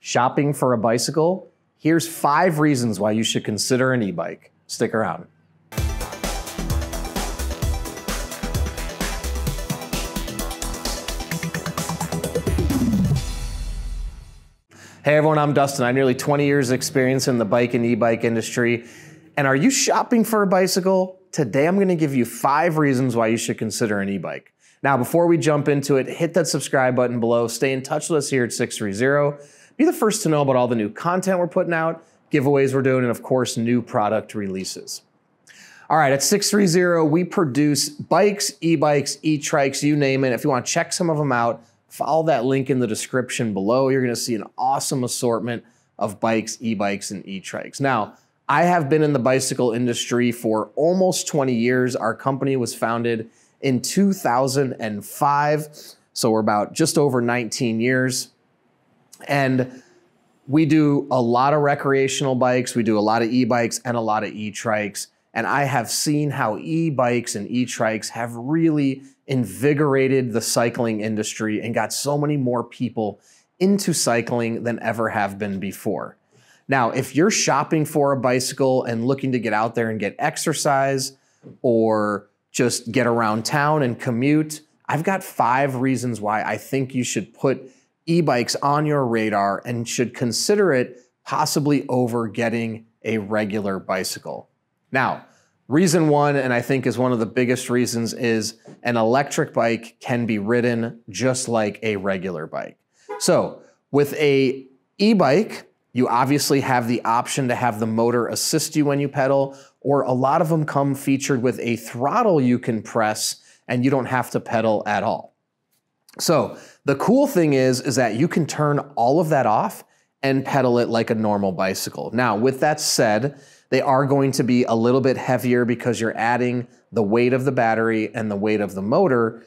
Shopping for a bicycle? Here's 5 reasons why you should consider an e-bike. Stick around. Hey everyone, I'm Dustin. I have nearly 20 years experience in the bike and e-bike industry. And are you shopping for a bicycle? Today I'm gonna give you 5 reasons why you should consider an e-bike. Now, before we jump into it, hit that subscribe button below. Stay in touch with us here at 630. Be the first to know about all the new content we're putting out, giveaways we're doing, and of course, new product releases. All right, at 630, we produce bikes, e-bikes, e-trikes, you name it. If you wanna check some of them out, follow that link in the description below. You're gonna see an awesome assortment of bikes, e-bikes, and e-trikes. Now, I have been in the bicycle industry for almost 20 years. Our company was founded in 2005, so we're about just over 19 years. And we do a lot of recreational bikes, we do a lot of e-bikes and a lot of e-trikes. And I have seen how e-bikes and e-trikes have really invigorated the cycling industry and got so many more people into cycling than ever have been before. Now, if you're shopping for a bicycle and looking to get out there and get exercise or just get around town and commute, I've got 5 reasons why I think you should put e-bikes on your radar and should consider it possibly over getting a regular bicycle. Now, reason 1, and I think is one of the biggest reasons, is an electric bike can be ridden just like a regular bike. So with a e-bike, you obviously have the option to have the motor assist you when you pedal, or a lot of them come featured with a throttle you can press and you don't have to pedal at all. So the cool thing is that you can turn all of that off and pedal it like a normal bicycle. Now, with that said, they are going to be a little bit heavier because you're adding the weight of the battery and the weight of the motor,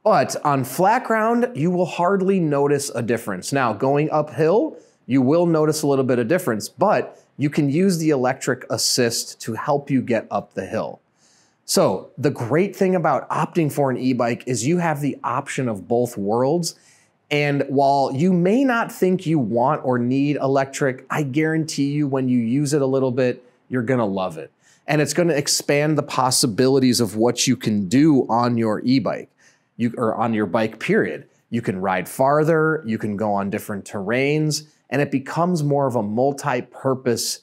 but on flat ground, you will hardly notice a difference. Now, going uphill, you will notice a little bit of difference, but you can use the electric assist to help you get up the hill. So the great thing about opting for an e-bike is you have the option of both worlds. And while you may not think you want or need electric, I guarantee you when you use it a little bit, you're gonna love it. And it's gonna expand the possibilities of what you can do on your e-bike, or on your bike, period. You can ride farther, you can go on different terrains, and it becomes more of a multi-purpose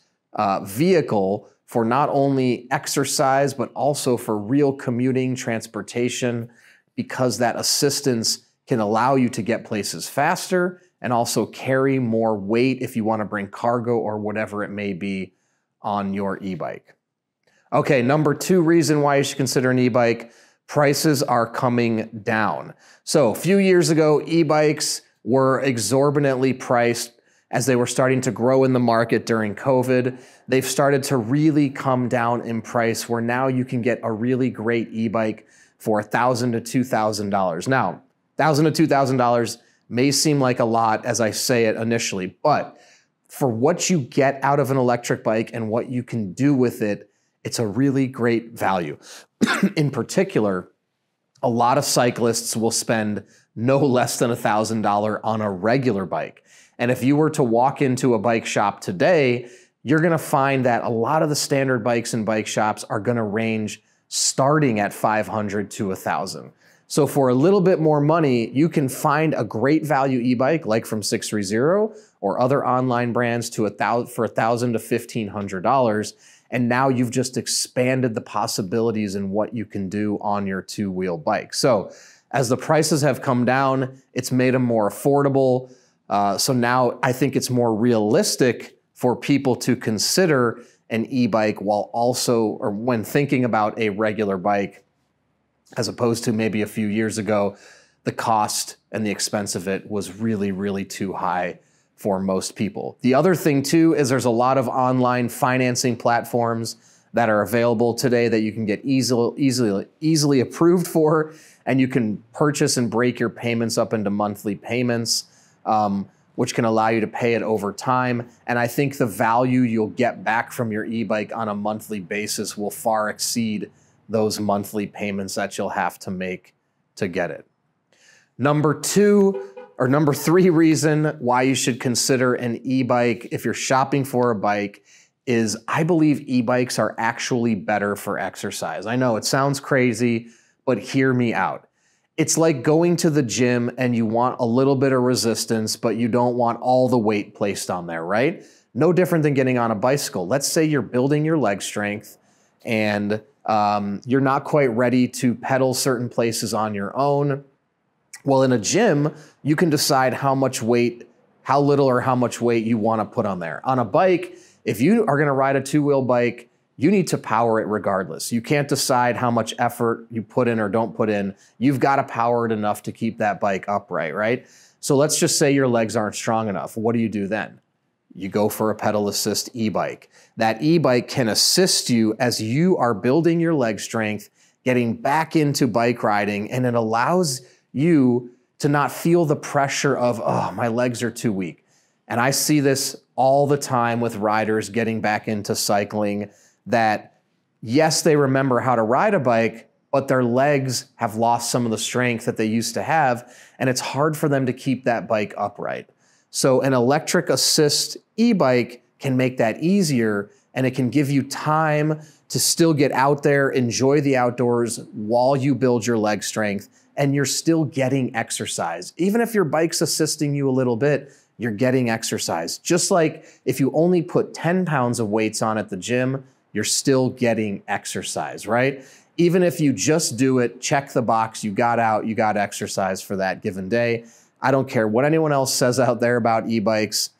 vehicle for not only exercise, but also for real commuting, transportation, because that assistance can allow you to get places faster and also carry more weight if you wanna bring cargo or whatever it may be on your e-bike. Okay, number 2 reason why you should consider an e-bike, prices are coming down. So a few years ago, e-bikes were exorbitantly priced as they were starting to grow in the market during COVID. They've started to really come down in price where now you can get a really great e-bike for $1,000 to $2,000. Now, $1,000 to $2,000 may seem like a lot as I say it initially, but for what you get out of an electric bike and what you can do with it, it's a really great value. In particular, a lot of cyclists will spend no less than $1,000 on a regular bike. And if you were to walk into a bike shop today, you're gonna find that a lot of the standard bikes in bike shops are gonna range starting at $500 to $1,000. So for a little bit more money, you can find a great value e-bike like from 630 or other online brands for $1,000 to $1,500. And now you've just expanded the possibilities in what you can do on your 2-wheel bike. So as the prices have come down, it's made them more affordable. So now I think it's more realistic for people to consider an e-bike while also, or when thinking about a regular bike, as opposed to maybe a few years ago, the cost and the expense of it was really, really too high for most people. The other thing too is there's a lot of online financing platforms that are available today that you can get easily approved for, and you can purchase and break your payments up into monthly payments, which can allow you to pay it over time. And I think the value you'll get back from your e-bike on a monthly basis will far exceed those monthly payments that you'll have to make to get it. Number 2, or number 3 reason why you should consider an e-bike if you're shopping for a bike is I believe e-bikes are actually better for exercise. I know it sounds crazy, but hear me out. It's like going to the gym and you want a little bit of resistance, but you don't want all the weight placed on there, right? No different than getting on a bicycle. Let's say you're building your leg strength and you're not quite ready to pedal certain places on your own. Well, in a gym, you can decide how much weight, how little or how much weight you want to put on there. On a bike, if you are going to ride a 2-wheel bike, you need to power it regardless. You can't decide how much effort you put in or don't put in. You've got to power it enough to keep that bike upright, right? So let's just say your legs aren't strong enough. What do you do then? You go for a pedal assist e-bike. That e-bike can assist you as you are building your leg strength, getting back into bike riding, and it allows you to not feel the pressure of, oh, my legs are too weak. And I see this all the time with riders getting back into cycling that, yes, they remember how to ride a bike, but their legs have lost some of the strength that they used to have, and it's hard for them to keep that bike upright. So an electric assist e-bike can make that easier, and it can give you time to still get out there, enjoy the outdoors while you build your leg strength, and you're still getting exercise. Even if your bike's assisting you a little bit, you're getting exercise. Just like if you only put 10 pounds of weights on at the gym, you're still getting exercise, right? Even if you just do it, check the box, you got out, you got exercise for that given day. I don't care what anyone else says out there about e-bikes,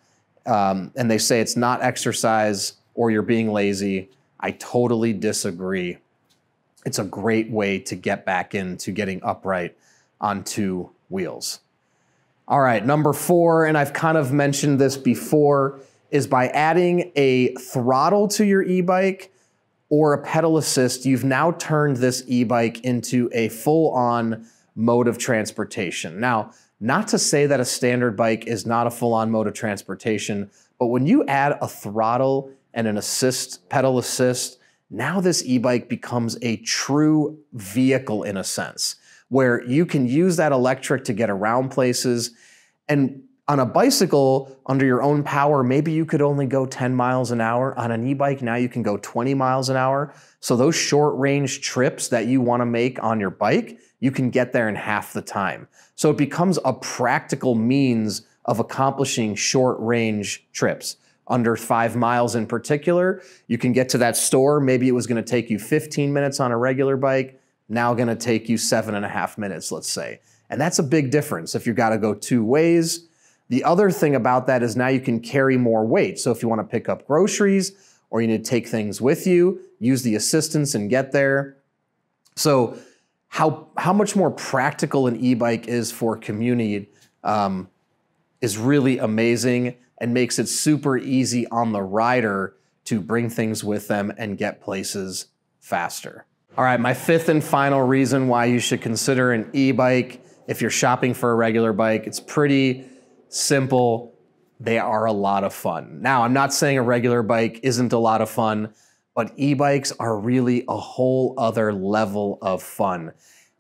and they say it's not exercise or you're being lazy. I totally disagree. It's a great way to get back into getting upright on 2 wheels. All right, number 4, and I've kind of mentioned this before, is by adding a throttle to your e-bike or a pedal assist, you've now turned this e-bike into a full-on mode of transportation. Now, not to say that a standard bike is not a full-on mode of transportation, but when you add a throttle and an assist, pedal assist, now this e-bike becomes a true vehicle in a sense, where you can use that electric to get around places. And on a bicycle, under your own power, maybe you could only go 10 miles an hour. On an e-bike, now you can go 20 miles an hour. So those short range trips that you want to make on your bike, you can get there in half the time. So it becomes a practical means of accomplishing short range trips. Under 5 miles in particular, you can get to that store. Maybe it was going to take you 15 minutes on a regular bike, now going to take you 7.5 minutes, let's say. And that's a big difference if you've got to go 2 ways. The other thing about that is now you can carry more weight. So if you want to pick up groceries or you need to take things with you, use the assistance and get there. So how much more practical an e-bike is for community is really amazing and makes it super easy on the rider to bring things with them and get places faster. All right, my 5th and final reason why you should consider an e-bike if you're shopping for a regular bike, it's pretty simple. They are a lot of fun. Now, I'm not saying a regular bike isn't a lot of fun, but e-bikes are really a whole other level of fun.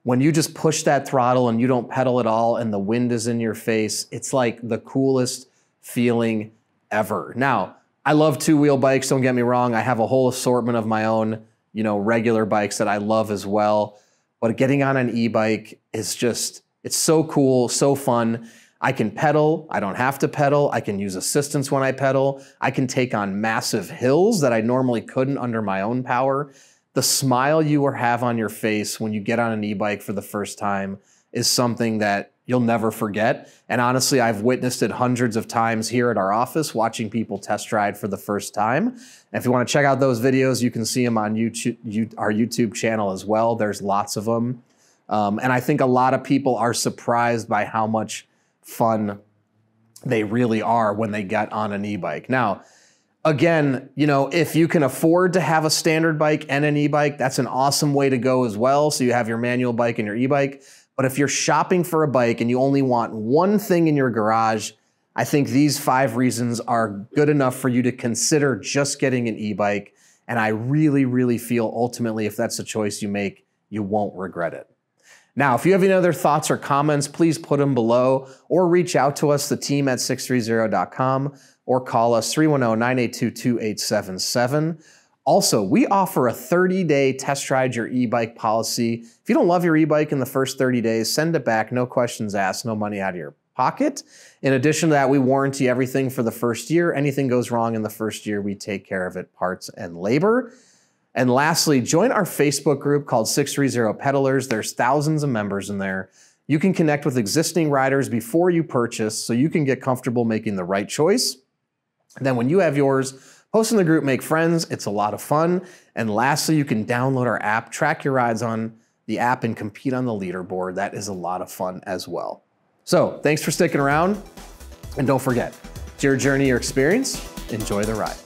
When you just push that throttle and you don't pedal at all and the wind is in your face, it's like the coolest feeling ever. Now, I love 2-wheel bikes, don't get me wrong. I have a whole assortment of my own, regular bikes that I love as well. But getting on an e-bike is just, it's so cool, so fun. I can pedal, I don't have to pedal. I can use assistance when I pedal. I can take on massive hills that I normally couldn't under my own power. The smile you will have on your face when you get on an e-bike for the first time is something that you'll never forget. And honestly, I've witnessed it hundreds of times here at our office, watching people test ride for the first time. And if you want to check out those videos, you can see them on YouTube, our YouTube channel as well. There's lots of them. And I think a lot of people are surprised by how much fun they really are when they get on an e-bike. Now, again, if you can afford to have a standard bike and an e-bike, that's an awesome way to go as well. So you have your manual bike and your e-bike. But if you're shopping for a bike and you only want one thing in your garage, I think these 5 reasons are good enough for you to consider just getting an e-bike. And I really, really feel ultimately, if that's the choice you make, you won't regret it. Now, if you have any other thoughts or comments, please put them below or reach out to us, the team at sixthreezero.com, or call us 310-982-2877. Also, we offer a 30-day test ride your e-bike policy. If you don't love your e-bike in the first 30 days, send it back, no questions asked, no money out of your pocket. In addition to that, we warranty everything for the first year. Anything goes wrong in the first year, we take care of it, parts and labor. And lastly, join our Facebook group called 630 Peddlers. There's thousands of members in there. You can connect with existing riders before you purchase so you can get comfortable making the right choice. And then when you have yours, post in the group, make friends. It's a lot of fun. And lastly, you can download our app, track your rides on the app, and compete on the leaderboard. That is a lot of fun as well. So thanks for sticking around. And don't forget, it's your journey, your experience. Enjoy the ride.